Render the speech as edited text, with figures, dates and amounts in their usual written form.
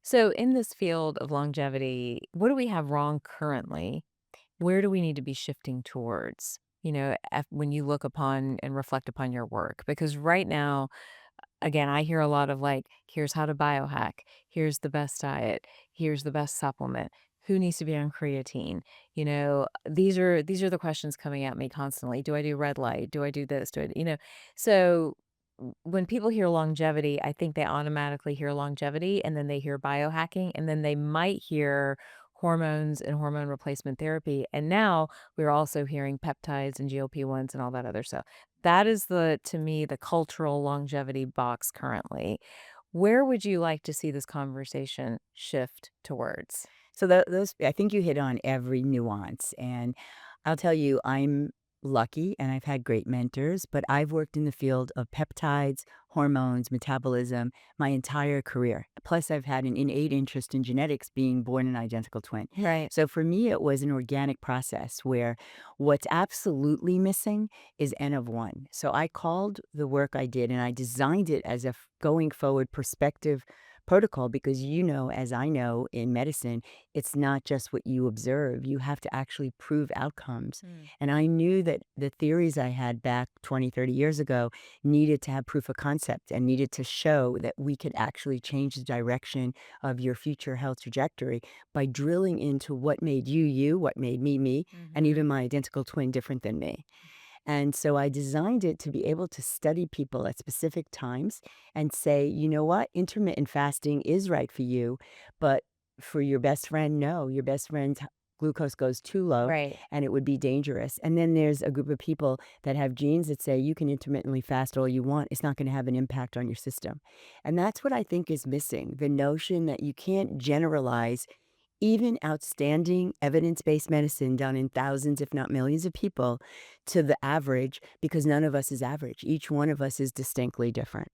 So, in this field of longevity, what do we have wrong currently? Where do we need to be shifting towards? When you look upon and reflect upon your work, because right now, again, I hear a lot of like, here's how to biohack, here's the best diet, here's the best supplement. Who needs to be on creatine? These are the questions coming at me constantly. Do I do red light? Do I do this? So when people hear longevity, I think they automatically hear longevity and then they hear biohacking and then they might hear hormones and hormone replacement therapy. And now we're also hearing peptides and GLP-1s and all that other stuff. That is to me, the cultural longevity box currently. Where would you like to see this conversation shift towards? So those I think you hit on every nuance, and I'll tell you, I'm lucky and I've had great mentors, but I've worked in the field of peptides, hormones, metabolism my entire career. Plus, I've had an innate interest in genetics, being born an identical twin. Right. So for me, it was an organic process where what's absolutely missing is N of one. So I called the work I did and I designed it as a going forward perspective protocol because as I know in medicine, it's not just what you observe, you have to actually prove outcomes. Mm. And I knew that the theories I had back 20, 30 years ago needed to have proof of concept and needed to show that we could actually change the direction of your future health trajectory by drilling into what made you, you, what made me, and Mhm. even my identical twin different than me. And so I designed it to be able to study people at specific times and say, you know what, intermittent fasting is right for you, but for your best friend, no, your best friend's glucose goes too low Right. and it would be dangerous. And then there's a group of people that have genes that say you can intermittently fast all you want. It's not going to have an impact on your system. And that's what I think is missing, the notion that you can't generalize even outstanding evidence-based medicine done in thousands, if not millions of people to the average because none of us is average. Each one of us is distinctly different.